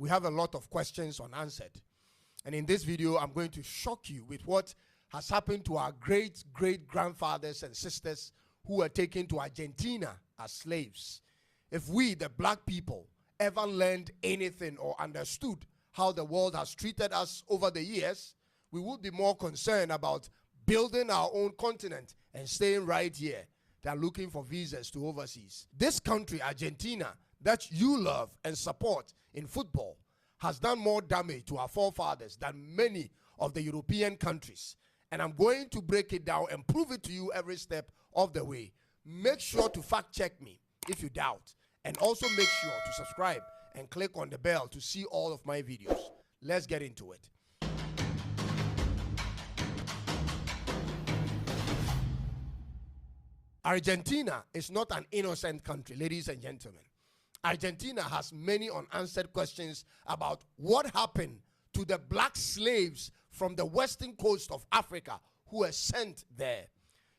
we have a lot of questions unanswered. And in this video, I'm going to shock you with what has happened to our great-great-grandfathers and sisters who were taken to Argentina as slaves. If we, the black people, ever learned anything or understood how the world has treated us over the years, we would be more concerned about building our own continent and staying right here than looking for visas to overseas. This country, Argentina, that you love and support in football, has done more damage to our forefathers than many of the European countries. And I'm going to break it down and prove it to you every step of the way. Make sure to fact check me if you doubt. And also make sure to subscribe and click on the bell to see all of my videos. Let's get into it. Argentina is not an innocent country, ladies and gentlemen. Argentina has many unanswered questions about what happened to the black slaves from the western coast of Africa who were sent there.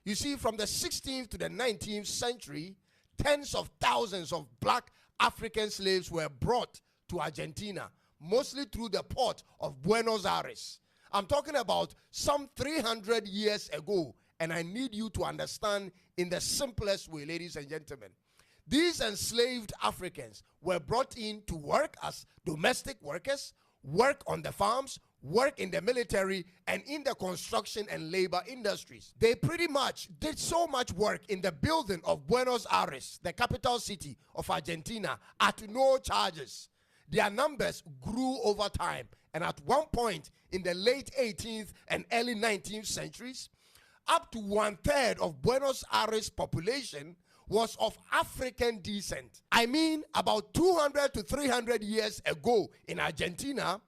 You see, from the 16th to the 19th century, tens of thousands of black African slaves were brought to Argentina, mostly through the port of Buenos Aires. I'm talking about some 300 years ago, and I need you to understand in the simplest way, ladies and gentlemen. These enslaved Africans were brought in to work as domestic workers, work on the farms, work in the military, and in the construction and labor industries. They pretty much did so much work in the building of Buenos Aires, the capital city of Argentina, at no charges. Their numbers grew over time, and at one point in the late 18th and early 19th centuries, up to 1/3 of Buenos Aires' population was of African descent. I mean, about 200 to 300 years ago in Argentina,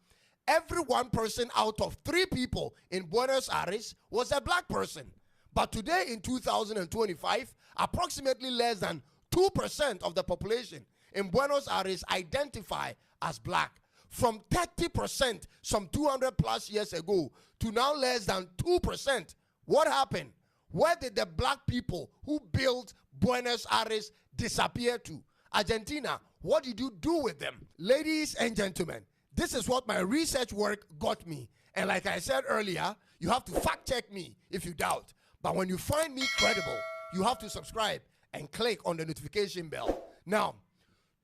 every one person out of 3 people in Buenos Aires was a black person. But today in 2025, approximately less than 2% of the population in Buenos Aires identify as black. From 30% some 200 plus years ago to now less than 2%. What happened? Where did the black people who built Buenos Aires disappear to? Argentina, what did you do with them? Ladies and gentlemen, this is what my research work got me. And like I said earlier, you have to fact check me if you doubt. But when you find me credible, you have to subscribe and click on the notification bell. Now,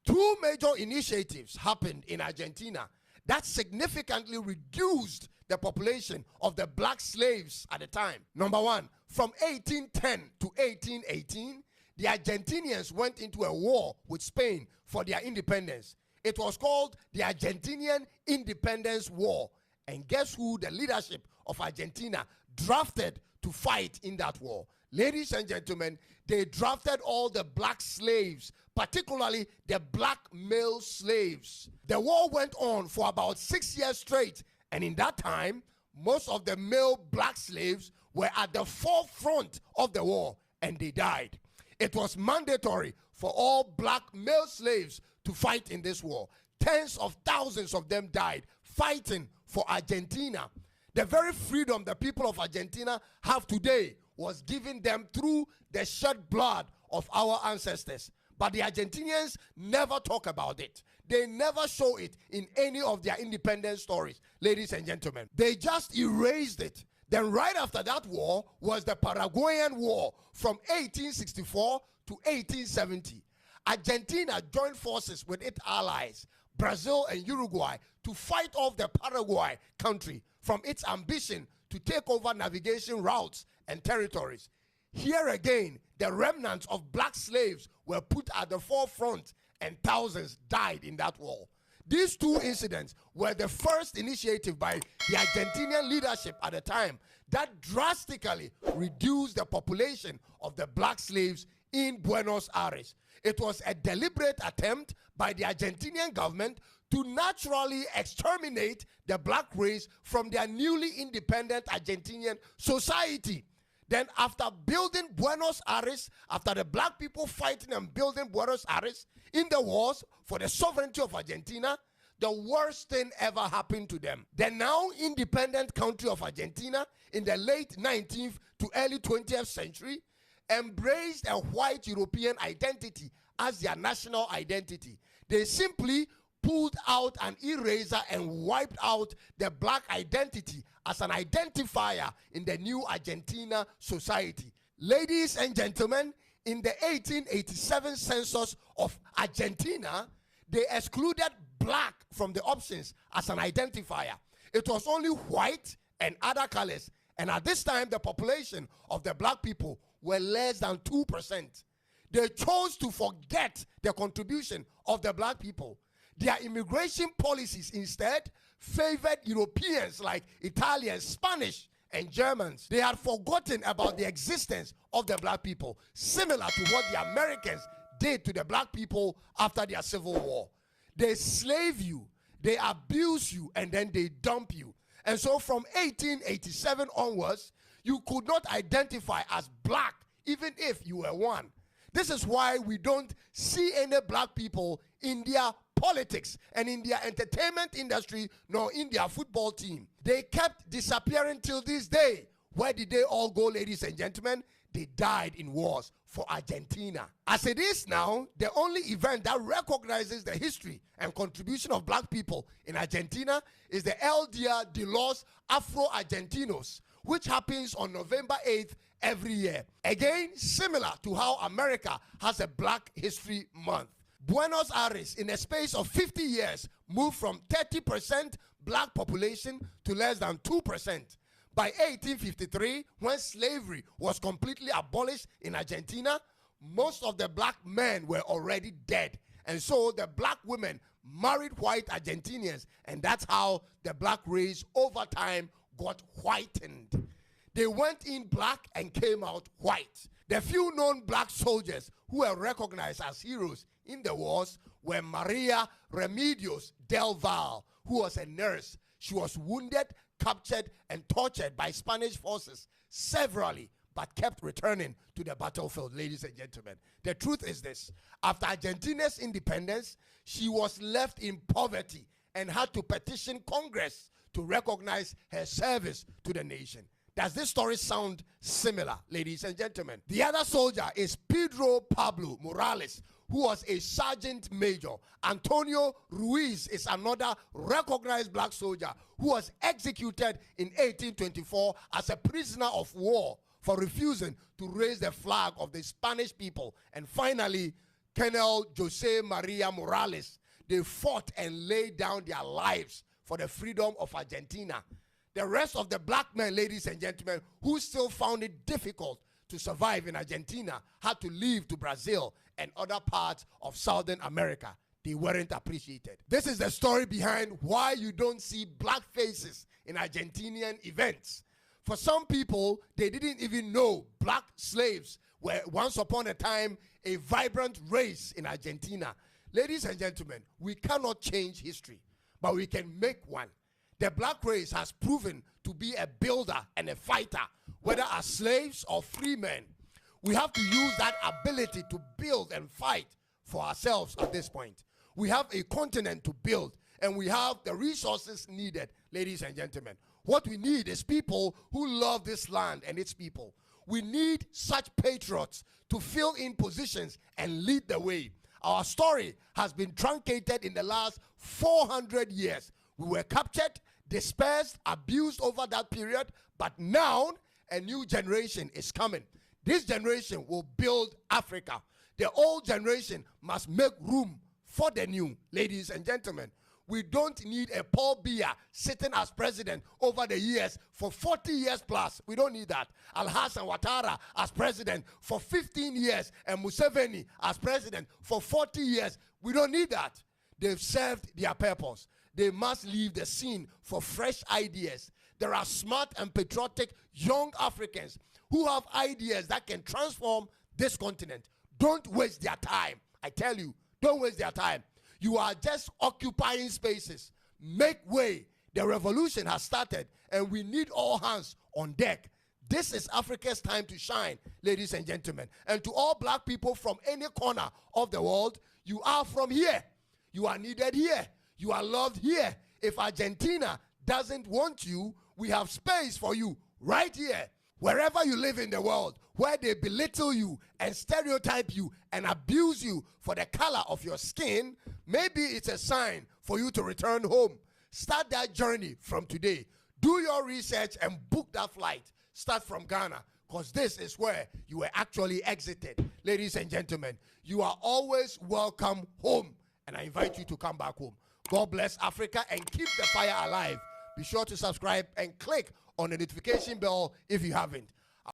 2 major initiatives happened in Argentina that significantly reduced the population of the black slaves at the time. Number 1, from 1810 to 1818, the Argentinians went into a war with Spain for their independence. It was called the Argentinian Independence War. And guess who the leadership of Argentina drafted to fight in that war? Ladies and gentlemen, they drafted all the black slaves, particularly the black male slaves. The war went on for about 6 years straight. And in that time, most of the male black slaves were at the forefront of the war, and they died. It was mandatory for all black male slaves to fight in this war. Tens of thousands of them died fighting for Argentina. The very freedom the people of Argentina have today was given them through the shed blood of our ancestors. But the Argentinians never talk about it. They never show it in any of their independence stories, ladies and gentlemen. They just erased it. Then right after that war was the Paraguayan War from 1864 to 1870. Argentina joined forces with its allies, Brazil and Uruguay, to fight off the Paraguay country from its ambition to take over navigation routes and territories. Here again, the remnants of black slaves were put at the forefront, and thousands died in that war. These 2 incidents were the first initiative by the Argentinian leadership at the time that drastically reduced the population of the black slaves in Buenos Aires. It was a deliberate attempt by the Argentinian government to naturally exterminate the black race from their newly independent Argentinian society. Then after building Buenos Aires, after the black people fighting and building Buenos Aires in the wars for the sovereignty of Argentina, the worst thing ever happened to them. The now independent country of Argentina in the late 19th to early 20th century embraced a white European identity as their national identity. They simply pulled out an eraser and wiped out the black identity as an identifier in the new Argentina society. Ladies and gentlemen, in the 1887 census of Argentina, they excluded black from the options as an identifier. It was only white and other colors. And at this time, the population of the black people were less than 2%. They chose to forget the contribution of the black people. Their immigration policies instead favored Europeans like Italians, Spanish, and Germans. They had forgotten about the existence of the black people, similar to what the Americans did to the black people after their Civil War. They slave you, they abuse you, and then they dump you. And so from 1887 onwards, you could not identify as black even if you were one. This is why we don't see any black people in their politics and in their entertainment industry nor in their football team. They kept disappearing till this day. Where did they all go, ladies and gentlemen? They died in wars for Argentina. As it is now, the only event that recognizes the history and contribution of black people in Argentina is the El Dia de los Afro-Argentinos, which happens on November 8th every year. Again, similar to how America has a Black History Month. Buenos Aires, in a space of 50 years, moved from 30% black population to less than 2%. By 1853, when slavery was completely abolished in Argentina, most of the black men were already dead. And so the black women married white Argentinians, and that's how the black race over time got whitened. They went in black and came out white. The few known black soldiers who were recognized as heroes in the wars were Maria Remedios del Val, who was a nurse. She was wounded, captured, and tortured by Spanish forces severally, but kept returning to the battlefield, ladies and gentlemen. The truth is this: after Argentina's independence, she was left in poverty and had to petition Congress to recognize her service to the nation. Does this story sound similar, ladies and gentlemen? The other soldier is Pedro Pablo Morales, who was a sergeant major. Antonio Ruiz is another recognized black soldier who was executed in 1824 as a prisoner of war for refusing to raise the flag of the Spanish people. And finally, Colonel Jose Maria Morales. They fought and laid down their lives for the freedom of Argentina. The rest of the black men, ladies and gentlemen, who still found it difficult to survive in Argentina, had to leave to Brazil and other parts of Southern America. They weren't appreciated. This is the story behind why you don't see black faces in Argentinian events. For some people, they didn't even know black slaves were once upon a time a vibrant race in Argentina. Ladies and gentlemen, we cannot change history, but we can make one. The black race has proven to be a builder and a fighter, whether as slaves or free men. We have to use that ability to build and fight for ourselves at this point. We have a continent to build, and we have the resources needed, ladies and gentlemen. What we need is people who love this land and its people. We need such patriots to fill in positions and lead the way. Our story has been truncated in the last 400 years. We were captured, dispersed, abused over that period, but now a new generation is coming. This generation will build Africa. The old generation must make room for the new, ladies and gentlemen. We don't need a Paul Biya sitting as president over the years for 40 years plus. We don't need that. Alhassan Ouattara as president for 15 years and Museveni as president for 40 years. We don't need that. They've served their purpose. They must leave the scene for fresh ideas. There are smart and patriotic young Africans who have ideas that can transform this continent. Don't waste their time. I tell you, don't waste their time. You are just occupying spaces. Make way. The revolution has started, and we need all hands on deck. This is Africa's time to shine, ladies and gentlemen. And to all black people from any corner of the world, you are from here. You are needed here. You are loved here. If Argentina doesn't want you, we have space for you right here. Wherever you live in the world, where they belittle you and stereotype you and abuse you for the color of your skin, maybe it's a sign for you to return home. Start that journey from today. Do your research and book that flight. Start from Ghana, because this is where you were actually exited. Ladies and gentlemen, you are always welcome home, and I invite you to come back home. God bless Africa and keep the fire alive. Be sure to subscribe and click on the notification bell if you haven't.